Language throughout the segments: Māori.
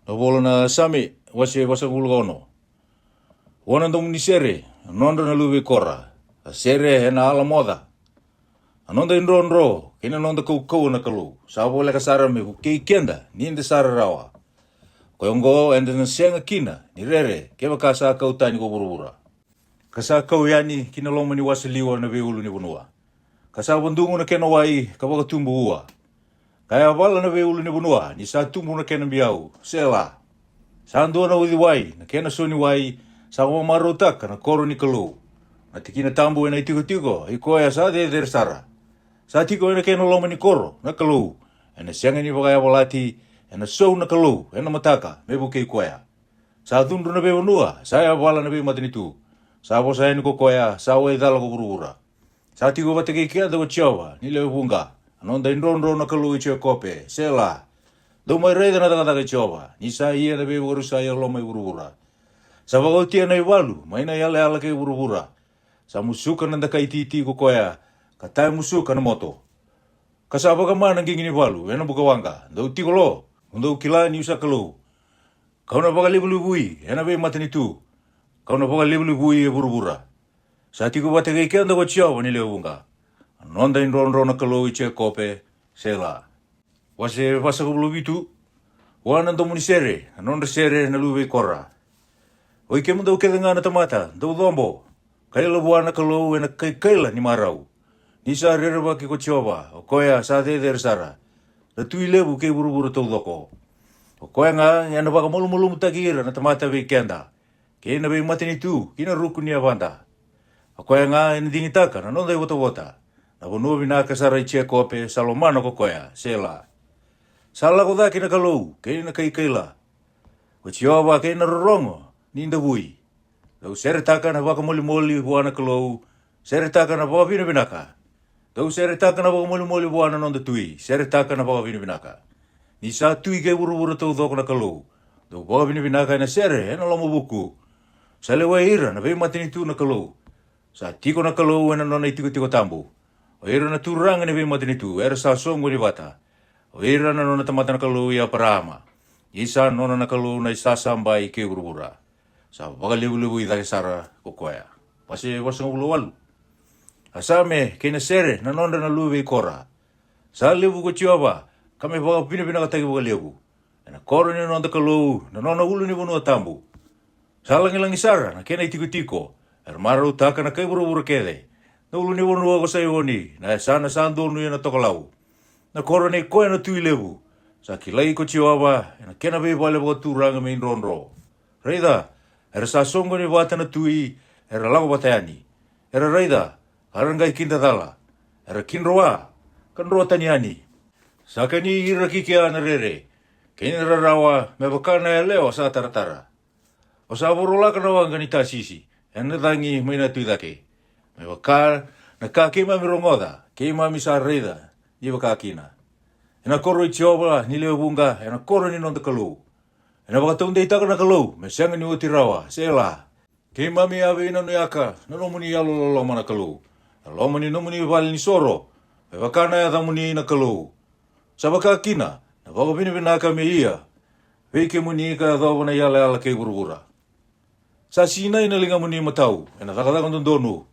Nabolo na sami, wasa gulgono. Wana ndo munisere, nondo na luwe kora. A sere he na ala moda. Anonda indro, kina nonda kau na kalu. Sabo le kasara me kei kenda, ninde sara rawa. Koyongo ende na senga kina, ni rere, keba kasa kau tani ko burubura. Kasa kau yani, kina loma ni wasiliwa na veulu ni bunua. Kasa bandungu na kena wai, kabaka tumbu ua. Kaya wala na veulu ni bunua, ni sa tumbu na kena biau, sela. Sa andua na uthi wai, na kena soni wai, sa wamaro taka na koro ni kalu. Na tikina tambu ena itiko, ikoya sa de sara. Sa tiko ena kena loma ni koro, na kalu. Ena sianga ni wakaya walati, ena sou na kalu, ena mataka, mebu kei koya. Sa tundu na bewanua, sa ya wala na be matinitu. Sa bosa eni ko koya, sa wai dhala ko burura. Sa tiko watake kia dawa chiawa, ni lewe bunga. Anonda indro na kalu ichio kope, sela. Do mai reida na taka chiawa, ni sa ia na be waru sa ia loma i burura. Sa wakautia na iwalu, mai na yale ala kei burura. Sa musuka na daka iti ko koya, ka tai musuka na moto. Ka sa baka mana ngingini walu, ena buka wanga, do tiko lo, undo kila ni usa kalu. Kau na baka libui, ena be matanitu. Kau na baka libui e burura. Sa tiko watake kia dawa chiawa ni lewe bunga. Anonda indro na kalu ichio kope, sela. Wase kubulu vitu, wana ndo munisere, anonda sere na luwe kora. Oi ke mundo ke ngana tamata, do dombo. Kaila buana kalau ena kaila ni marau. Ni sa rereba ke ko chova, o koya sa de sara. Na tuilebu ke buru to doko. O koya nga ena baka mulu mutagira na tamata be kenda. Ke na be matini tu, kina ruku ni avanda. O koya nga ena dingitaka na nonda wota. Na bono binaka sara ichia kope salomano ko koya, sela. Sala ko da kina kalau, ke na kaila. Ko chova ke na rorongo. Ninda bui. Dau sere taka na waka moli buana kalau. Sere taka na baka binaka. Dau sere taka na waka moli buana nonda tui. Sere taka na baka binaka. Ni sa tui ke buru tau dok na kalau. Dau baka binaka na sere na lomo buku. Sa lewa ira na be matini tu na kalau. Sa tiko na kalau na nona tiko tambu. O ira na turanga na be matini tu. Era sa songo ni wata. O ira na nona tamata na kalau ia parama. Isa nona na kalau na isa sambai ke buru. Sa baka libu i dake sara ko koya. Pasi wasang ulo walu. Asame kena sere na nonda na luwe kora. Sa libu ko chiwaba, kame baka pina ka tagi baka libu. Na koro ni nonda kalau, na nona ulu ni bunua tambu. Sa langi sara na kena itiko. Maru taka na kai buru kede. Na ulu ni bunua ko sa iwoni, na sana sandu nu na tokalau. Na koro ni koya na tui libu. Sa kilai ko chiwaba, na kena be bale baka turanga me inronro. Reida, era sa songo ni wata na tui, era lago batayani. Era reida, harangai kinta dala. Era kinroa, kanroa taniani. Saka ni iraki kia na rere. Kini rarawa, me bakana e leo sa taratara. O sa borola ka rawa ngani tasisi. Ena tangi may na tui dake. Me bakar, na kakima mirongoda. Kima mi sa reida, ni bakakina. Ena koro ichioba, ni leo bunga, ena koro ni nonda kalu. Ena baka taunde itaka na kalau, me sianga ni uti rawa, sela. Kei mami ave ina nuyaka, na nomuni alo mana kalau. Na lomani nomuni vali ni soro, me wakana ya tamuni ina kalau. Sa baka kina, na baka binaka me ia, veke muni ka dhawana yale ala kei burubura. Sa sina ina linga muni matau, ena takataka ndondonu,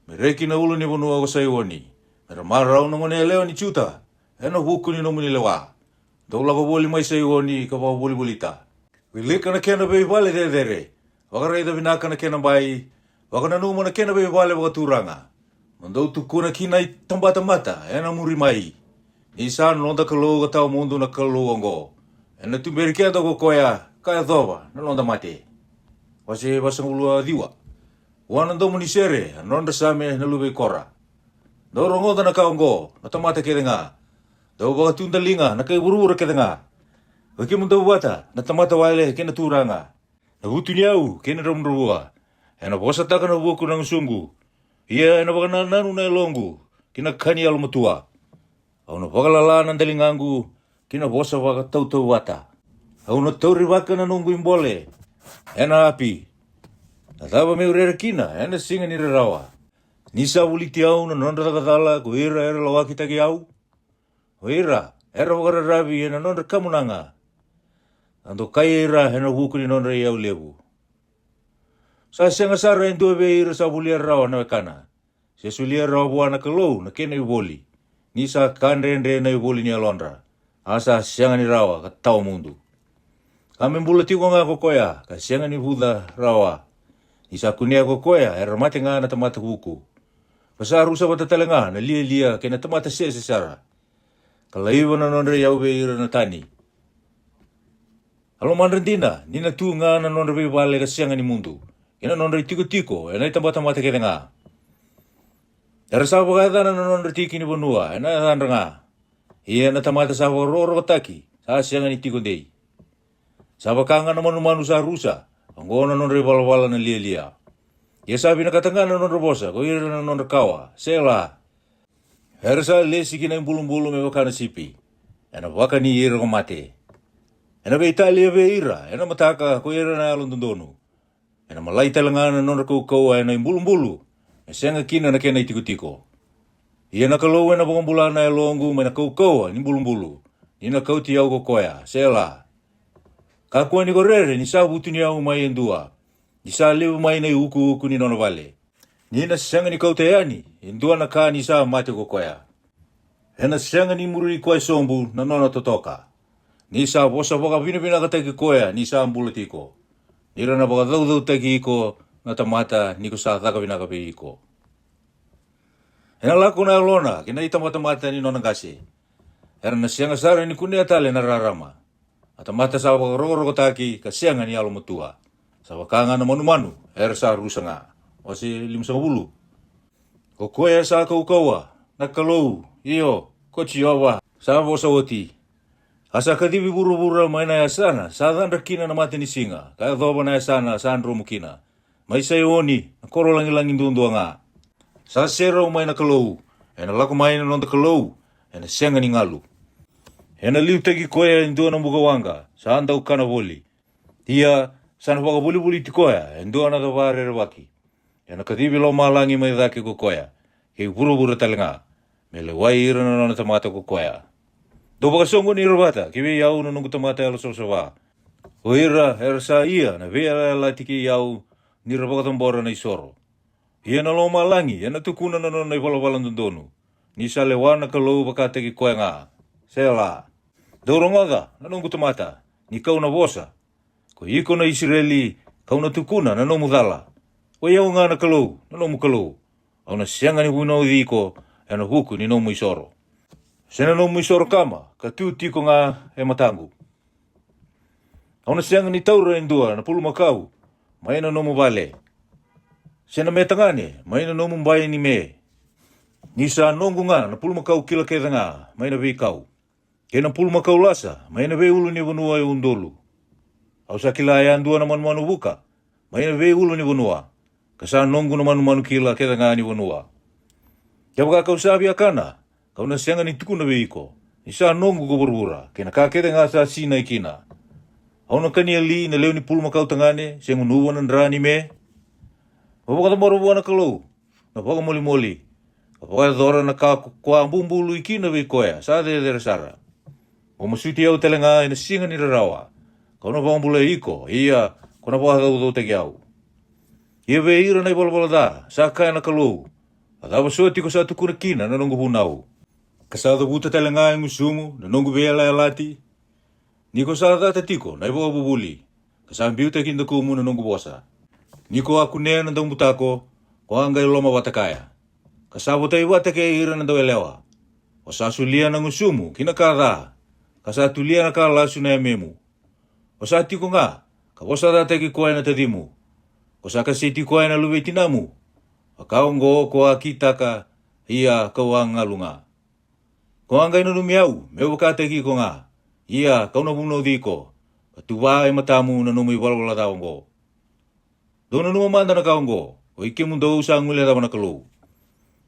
me reki na ulu ni bonua ko sa iwani. Mera marau na mone leo ni chuta, ena huku ni nomuni lewa. Dola ko boli mai sa iwani ka pa boli-bolita. Wilika na kena bei vale dere. Wakareida binaka na kena bai. Wakana numa na kena bei vale wakaturanga. Mandau tukuna kina i tambata mata. Ena muri mai. Nisa nonda kalau katau mundu na kalau ongo. Ena tumberi kia ko koya. Kaya thoba. Na nonda mate. Wase wasang ulua diwa. Wana ndo munisere. Nonda same na lube kora. Dau rongoda na kaongo. Na tamata kedenga. Dau wakatunda linga. Na kaya burura kedenga. Wake mundo wata, na tamata wale kena turanga. Na hutu niau, kena romrua. Ena bosa taka na buku ng sungu. Ia ena baka nanu na elongu, kena kani alumatua. Au na baka lalana dalingangu, kena bosa baka tau wata. Au na tauri waka na nungu imbole. Ena api. Na taba me urera kina, ena singa ni rarawa. Nisa uliti au na nonda takatala, ko era lawaki taki au. O era baka rabi ena nonda kamunanga. Ando kaira hena hukuni nonra iau levu. Sa senga sara indu veira sa bulia rawa na kana. Se sulia rawa buana kalou na kena iboli. Ni sa kandrendre na iboli ni alondra. Asa senga ni rawa ka tau mundu. Kami bula tiko nga kokoya ka senga ni buda rawa. Ni sa kunia kokoya era mate nga na tamata huku. Pasaru sa batatalenga na lia kena tamata sese sara. Kalaiwa na nonra iau veira na tani. Alo manrentina, nina tu nga na nonra vale ka senga ni mundu. Ina nonra tiko, ina tamata kete nga. Era sabo kata na nonra tiki ni bonua, ina nonra nga. Ia na tamata sabo roro taki, sa senga ni tiko dei. Sabo kanga na manu sa rusa, angona nonra wala na lia. Ia sabi na katanga na nonra bosa, ko ira na nonra kawa, sela. Era sa lesi kina bulu me wakana sipi. Ina waka ni ira ko mate. Ena be Italia be ira, ena mataka ko ira na alondondonu. Ena malai talangana nonra kau ena imbulu. E senga kina na kena itiko. Ia na kalau ena bongambula na elongu mena kau ni bulu. Ina kau ti au kokoya, sela. Kakua ni korere ni sa butu ni au mai endua. Ni sa lewu mai na uku ni nona vale. Ni na senga ni kau te ani, endua na ka ni sa mate kokoya. Ena senga ni muri koe sombu na nona totoka. Ni sa bosa boka bina kateki koea ni sa ambula tiko. Nira na boka dau teki iko na tamata ni ko sa thaka bina kape iko. Ena lako na alona kina ita mata ni nona gase. Era na sianga sara ni kunia tale na rarama. Atamata sa boka rogo taki ka sianga ni alo mutua. Sa wakanga na manu era sa rusanga. Wasi 50. Ko koea sa kaukawa na kalou iyo kochiowa sa bosa woti. Asa kadibi buru-buru mai na yasana, sadan rakina na mati ni singa, kaya dhoba na yasana, saan romukina. May sayoni, nakoro langi ndundua nga. Sa sero mai na kalou, ena lako mai na nonda kalou, ena senga ni ngalu. Ena liu tegi koea indua na mugawanga, saan dau kana boli. Ia, sana waka buli ti koea, indua na daware rewaki. Ena kadibi lo malangi mai dhake ko koea, kei buru-buru talenga, mele wai ira na nona tamata ko koea. Do baka songo ni robata, kiwi yau na nungu tamata alo sosawa. O ira, sa ia, na vea la tiki yau ni robaka tambora na isoro. Ia na loma langi, ia na tukuna na nona iwala ndondonu. Ni sa lewana kalau baka teki koe nga. Sela. Do rongaga, na nungu tamata, ni kau na bosa. Ko iko na Israeli, kau na tukuna na nomu dhala. O iau nga na kalau, na nomu kalau. Au na sianga ni huna udhiko, na huku ni nomu isoro. Sena no muisoro kama, ka tu tiko nga e matangu. Auna sianga ni taura indua na pulu makau, mai na nomu vale. Sena me tangane, mai na nomu mbae ni me. Nisa nongu nga na pulu makau kila keda nga, mai na vei kau. Kena pulu makau lasa, mai na vei ulu ni vanua e undolu. Au sa kila e andua na manu buka, mai na vei ulu ni vanua. Kasa nongu na manu kila keda nga ni vanua. Kia waka kau sabi akana, kau na sianga ni tuku na veiko. Isa nongu ko burbura. Kena kakete nga sa sina ikina. Au na kani ali na leo ni pulu makau tangane. Siangu nuwa na ndrani me. Wapaka tamoro buwana kalau. Na waka moli. Wapaka dhora na kwa mbumbulu ikina veikoya. Sa de sara. O masuti au telenga ina singa ni rarawa. Kau na wambula iko. Ia kona waka dhau teki au. Ia ve ira na ibola da. Sa kaya na kalau. Adaba soti ko sa tuku na kina na nongu hunau. Kasada buta talenga yung sumu, na nongu vela lati. Niko sa data tiko, na ibo bubuli. Kasama biuta kinda kumu na nongu bosa. Niko aku nea na dong butako, ko hangga iloma watakaya. Kasabo tayo watake ira na daw elewa. O sa sulia ng sumu, kinakara. Kasa tulia na kalasu na yamemu. O sa tiko nga, kabosa data kikuay na tadimu. O sa kasi tikuay na luwi tinamu. O kaonggo ko akita ka, iya kawang alunga. Ko angay na lumiyaw, may wakateki ko nga. Iya, kau na puno di ko. Katuwa ay matamu na numiwalwala taong ko. Doon na numamanda na kaong ko. O ike mundo sa nguli tawa na kalu.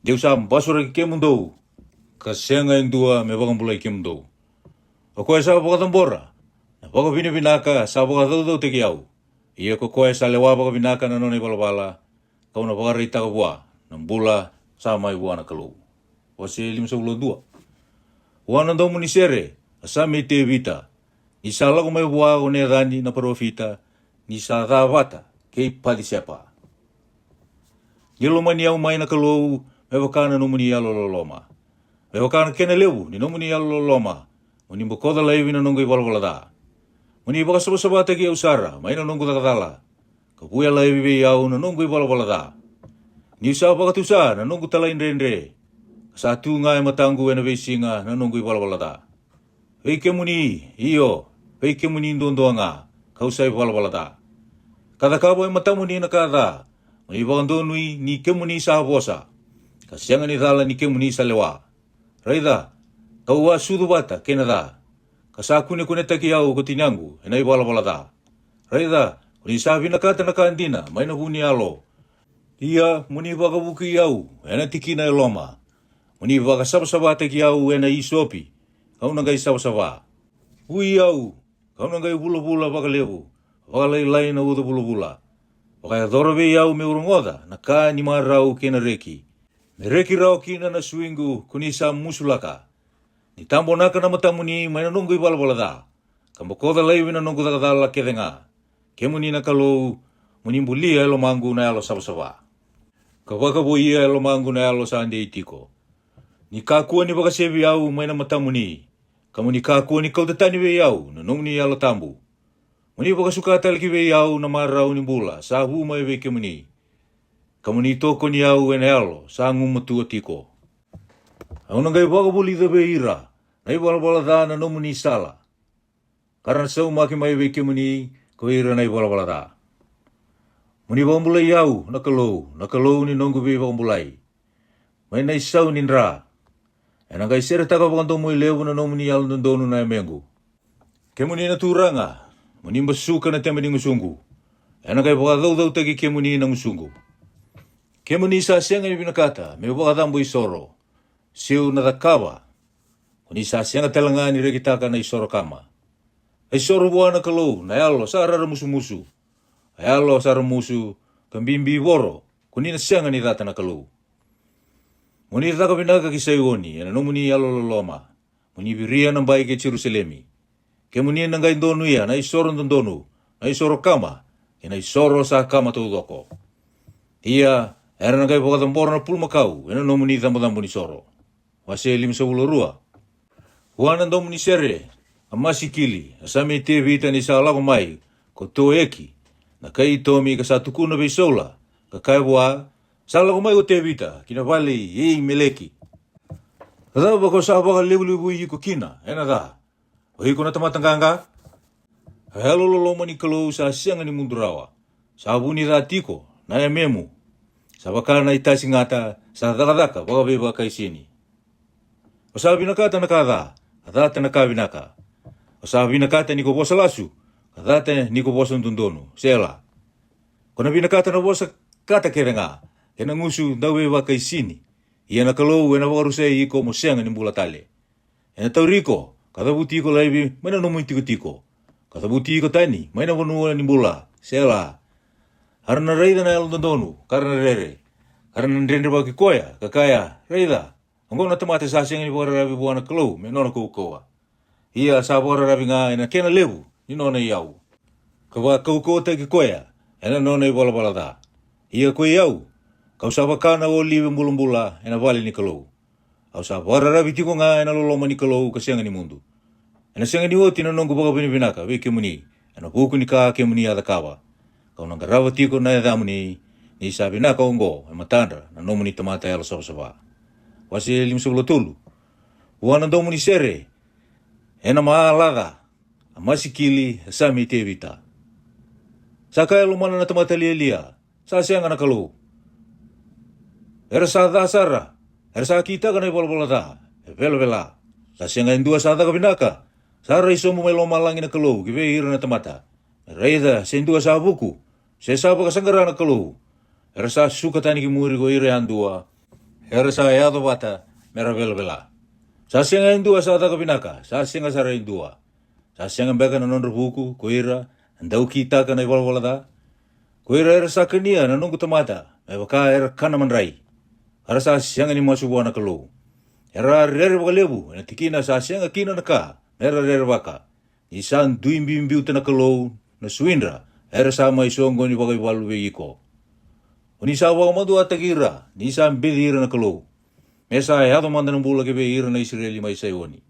Diyo sa basura ike mundo. Kasi nga yung dua may bakang pula ike mundo. O kaya sa pakatambora. Na baka binibinaka sa pakatadaw tekiyaw. Iya ko kaya sa lewa baka binaka na nunay balabala. Kau na baka rita ka buwa. Nang bula sa may buwa na kalu. O si 52. Wana daw mo ni sere, asami te vita. Ni sa lago mai bua o ne rani na profita, ni sa ravata, kei pali sepa. Yelo mani au mai na kalou, me wakana no muni alo loloma. Me wakana kena lewu, ni no muni alo loloma, muni mbokoda laiwi na nungu i walawalada. Muni baka sabasabata ki au sara, mai na nungu takadala. Kapuya laiwi be au na nungu i walawalada. Ni sa baka tusa na nungu tala indre. Sa tu ngai matangu ena vesinga na nungu i walawalada. Veike muni, iyo, veike muni ndondoanga, kausai walawalada. Kada kabo e matamuni na kada, muni wakandonui ni kemuni sa bosa. Kasianga ni dhala ni kemuni sa lewa. Raida, kaua sudu bata kena da. Kasakune kune taki au kotinyangu, enai walawalada. Raida, kuni sabi na kata na kandina, may na huni alo. Ia, muni wakabuki au, ena tiki na eloma. Muni wakasabasabata ki au ena isopi, kau nangai sabasaba. Hui au, kau nangai bula-bula wakalewu, wakalai na uda bula-bula. Wakaya dorobe au me urungoda, na ka ni marau kena reki. Me reki rau kina na swingu kunisa musulaka. Ni tambo naka na matamuni may na nunggu i walawalada. Kambokoda laiwi na nunggu takadala kedenga. Kemuni na kalou, muni mbulia elo mangu na alo sabasaba. Kawakabu ia elo mangu na alo sande itiko. Ni kakua ni wakasevi au may na matamuni. Kamu ni kakua ni kautatani we au na nung ni alo tambu. Muni wakasuka taliki we au na marau ni bula sa huma e weke muni. Kamu ni toko ni au ene alo sa ngumatu atiko. Au nangai wakabuli da we ira. Na iwalawalada na nomu ni sala. Karena sau maki mai weke muni ko ira na iwalawalada. Muni wambulai au na kalou ni nongu we wambulai. May na isau nindra. Ena ngai sere taka wakantomo i lewu na nomu ni alu ndonu na emengu. Kemuni na turanga. Muni mbasuka na tema ni ngusungu. Ena ngai wakadau taki kemuni na ngusungu. Kemuni sa sianga ni binakata. Me wakadambo i soro. Siu na takawa. Kuni sa sianga telanga ni rekitaka na isoro kama. Isoro buana kalou na yalo sa rara musu-musu. Ayalo sa rara musu kambimbi woro. Kuni na sianga ni data na kalou. Muni taka binaka kisayoni, ena no muni yalo loloma. Muni viria ng bayi ke Jerusalemi. Ke muni nangai ndonu ya, na isoro ndonu, na isoro kama, na isoro sa kama tudoko. Ia, era nangai pokatamporo na pulmakau, ena no muni tambo-tambo ni soro. Wase lim sa ulorua. Huana ndo muni sere, amasikili, asame te vita ni sa alako mai, ko to eki, na kai tomi ka sa tukuna beisola, ka kaiwa, sala ko mai o te vita, kina vale ei meleki. Kada ba ko sa ba lebu-lebu i ko kina, ena da. O hiko na tamatanganga. Halo lolo mani kalou sa sianga ni mundurawa. Sa buni da tiko, na ya memu. Sa baka na itasi ngata, sa daka-daka, baka beba kai sini. O sa binakata na kada, kadata na kabinaka. O sa binakata ni ko bosa lasu, kadata ni ko bosa ndundonu, sela. Kona binakata na bosa kata kerenga, kena ngusu dawe wa kai sini. Ia na kalou ena wakarusei iko mo sianga ni mbula tale. Ena tauriko, kata buti ko laibi, mana nomu tiko-tiko. Kata buti ko tani, mana wanua ni mbula, sela. Harana reida na elondonu, karena rere. Karena nrendre baki koya, kakaya, reida. Anggo na tamate sa sianga ni wakarabi buwana kalou, me nona koukoa. Ia sa wakarabi nga ena kena lebu, ni nona iau. Kawa koukoa te ki koya, ena nona i wala-walada. Ia koe iau. Kau sa wakana o liwe mbula-mbula ena wale ni kalou. Au sa wararabi tiko nga ena loloma ni kalou ka sianga ni mundu. Ena sianga ni oti na nongo baka binibinaka, we kemuni. Ena buku ni ka kemuni adakawa. Kau nanga rawa tiko na edamu ni sa binaka ongo, e matandra, na nomu ni tamata yalo saba-saba. Wasi limsabula tulu. Wana domu ni sere, ena maalada, amasikili, asami te vita. Sa kaya lumana na tamata lia-lia, sa sianga na kalou. Era sa dasara, era sa kita kana iwala-walada, e vela-vela. Sa sianga indua sa taka binaka, sa raiso mo may lomalangi na kalou, kiwe hira na tamata. Reida, sa indua sa buku, sa saba kasanggara na kalou. Era sa sukatani ki muri ko ire andua, era sa yado bata, mera vela-vela. Sa sianga indua sa taka binaka, sa sianga sa indua. Sa sianga beka na nondro buku, ko ira, andau kita kana iwala-walada. Ko ira era sa kania na nunggu tamata, me baka era kana manrai. Ara sa sianga ni masuwa na kalou. Era rere baka lebu, na tikina sa sianga kina na ka, era rere baka. Ni san duimbiu tana kalou na suindra. Era sa mai songo ni bagai walu iko. O ni sa waka madu atagira. Ni sa mbedira na kalou. Mesa e hado manda nambula ke ira na Israeli mai saioni.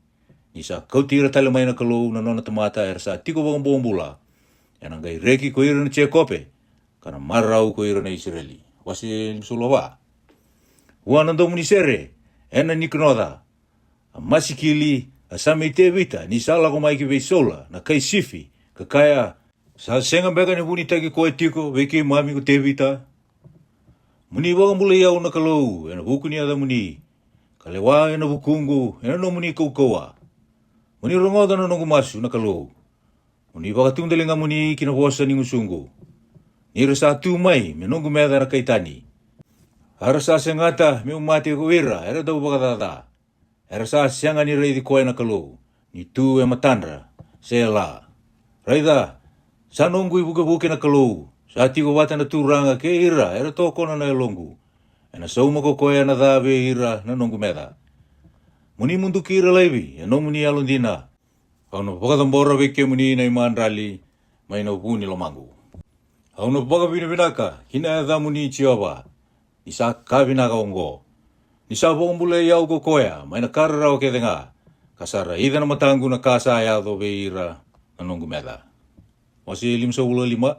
Ni sa kautira tale mai na kalou na nona tamata era sa tiko waka bombula. Yana ngai reki ko ira na Chekope. Kana marau ko ira na Israeli. Wasi msulawa. Wana ndo munisere. Ena niknoda. A masikili a same te vita. Ni sa lako mai ke sola na kai sifi. Kakaya sa senga beka ni buni taki koe tiko. Weke mami ko te vita. Muni waka mula iau na kalou. Ena buku ni ada muni. Kalewa ena bukungu. Ena no muni kaukawa. Muni rongoda na nongu masu na kalou. Muni waka tundalinga muni kina hosa ni ngusungu. Ni rasa tu mai me nongu meda na kaitani. Harasa sengata me umate ko ira. Era dau baka dada. Era sa sianga ni reidi koe na kalou. Ni tu e matandra. Sela. Raida. Sa nongu i buke na kalou. Sa tiko wata na turanga ke ira. Era toko na longu. Ena sauma ko koe na dhawe ira na nongu meda. Muni mundu ki ira leivi. E no muni alundina. Hauna pakatambora weke muni na iman rali. Mai na upuni lomangu. Hauna pakapinapinaka. Hina e dha muni chiova. Nisa kabinaka ongo. Nisa bombule iau ko koea. Mai na kararao ke denga. Kasara ida na matangu na kasa ayado ve ira na nongu meda. Wasi 5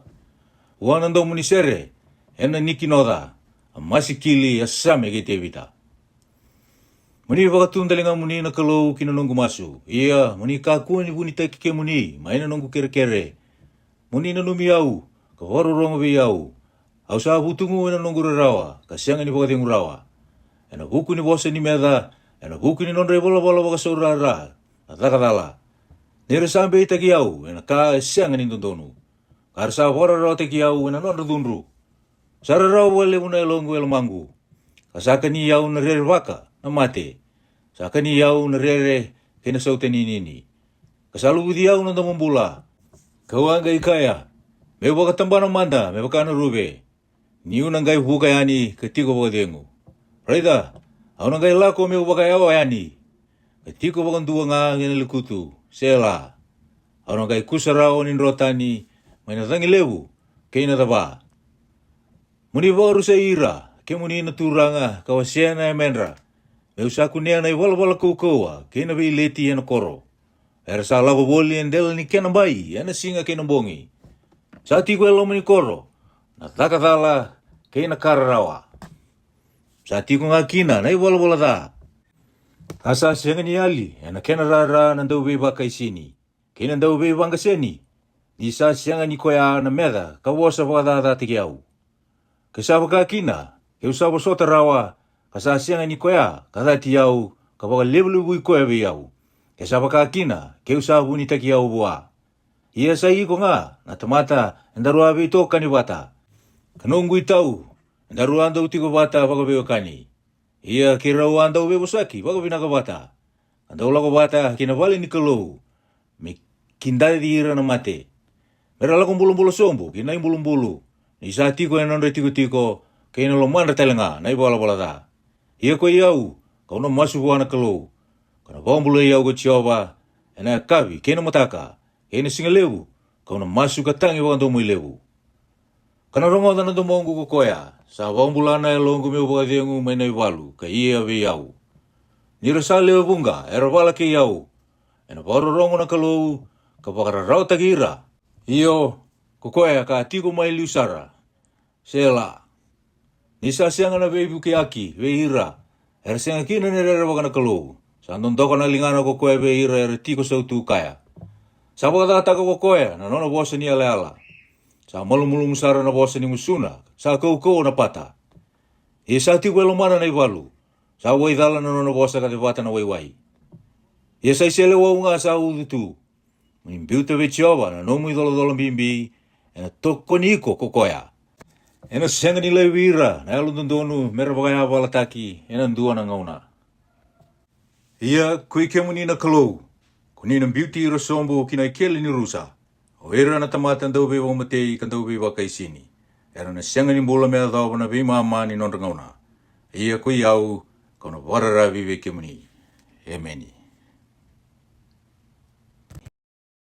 Wanando muni sere. Ena niki noda. A masikili a same ke te vita. Muni wakatundalinga muni na kalou kina nongu masu. Ia, muni kakua ni buni taiki ke muni. Mai na nongu kere. Muni na numi au. Ka horo rongo vi au. Au sa butungu ena nongu rawa. Ka sianga ni wakatengu rawa. Ena buku ni bosa ni meda. Ena buku ni nondre bola waka saurara. Na takadala. Nere sambe itaki au. Ena ka sianga ni tondonu. Karsa hora rawa teki au ena nondre dunru. Sara rawa wale una elongu elmangu. Kasaka ni yau na rere waka na mate. Saka ni yau na rere kena saute nini. Kasalu budi yau na tamambula. Kawanga ikaya. Me waka tambana manda, me waka na rube. Ni una ngai buka yani ketiko waka dengu. Raida, au na ngai lako me waka yawa yani. Ketiko waka ndua nga ngene likutu. Sela. Au na ngai kusarao ni rotani. Maina tangi lewu. Keina taba. Muni waru sa ira. Ke muni na turanga. Kawasiana e menra. Me usaku nea na i wala koukoua. Keina vi leti ena koro. Era sa lako boli endela ni kena bai. Ena singa kena bongi. Sa tiko e lomo ni koro. Na takatala keina kararawa. Sa tiko nga kina na i wala da. Asa senga ni ali. Ena kena rara na ndau beba kaisini. Keina ndau beba ngaseni. Ni sa sianga ni koea na meda. Kawosa wakadada tiki au. Kasaba ka kina. Ke usaba sota rawa. Kasa sianga ni koea. Kadati au. Kapaka lebu i koea vi au. Kasaba ka kina. Ke usaba ni taki au bua. Ia sa iko nga. Na tamata. Endarua vi toka ni bata. Kanongu i tau. Endarua anda utiko bata waka veo kani. Ia kirau anda uwe bosaki. Waka vinaka bata. Anda ulako bata. Kina vale ni kalou. Me kindari di ira na mate. Mera lako mbulu sombo. Kina mbulu. Ni sa tiko e nonre tiko. Kena lo mandra telenga. Na i bola da. Ia ko iau. Kauna masu buana kalou. Kana bombulu iau ko chiova. Ena kavi. Kena mataka. Kena singa lewu. Kauna masu katangi wakantomu i lewu. Kana rongoda na domongu ko koea. Sa bombulana e longu meu wakadengu maina i walu. Ka ia vi iau. Nira sa lewa bunga. Era wala ke iau. Ena baro rongo na kalou. Ka pakara rau tagira. Iyo. Kokoea ka tiko mai liusara. Sela. Nisa sianga na vei buke aki, vei ira. Era sianga kina nere waka na kalou. Sa ndondoka na lingana kokoea vei ira era tiko sautu kaya. Sa waka taka kokoea na nona bosa ni ala. Sa malumulu musara na bosa ni musuna. Sa kou na pata. E sa tiko elomana na iwalu. Sa waidhala na nona bosa kate wata na waiwai. E sa isele waunga sa udutu. Mimbiuta vechiova na nomu idolo bimbi. Ena toko niko kokoea. Ena senga ni lewira. Na alundondonu mera wakaya wala taki. Ena ndua na ngauna. Ia kui kemuni na kalou. Kuni na beauty rasombo kina ikele ni rusa. O era na tamata ndau bewa umatei kandau bewa kaisini. Era na senga ni mbola mea dhau na bima amani non ngauna. Ia kui au. Kauna warara vive kemuni. Emeni.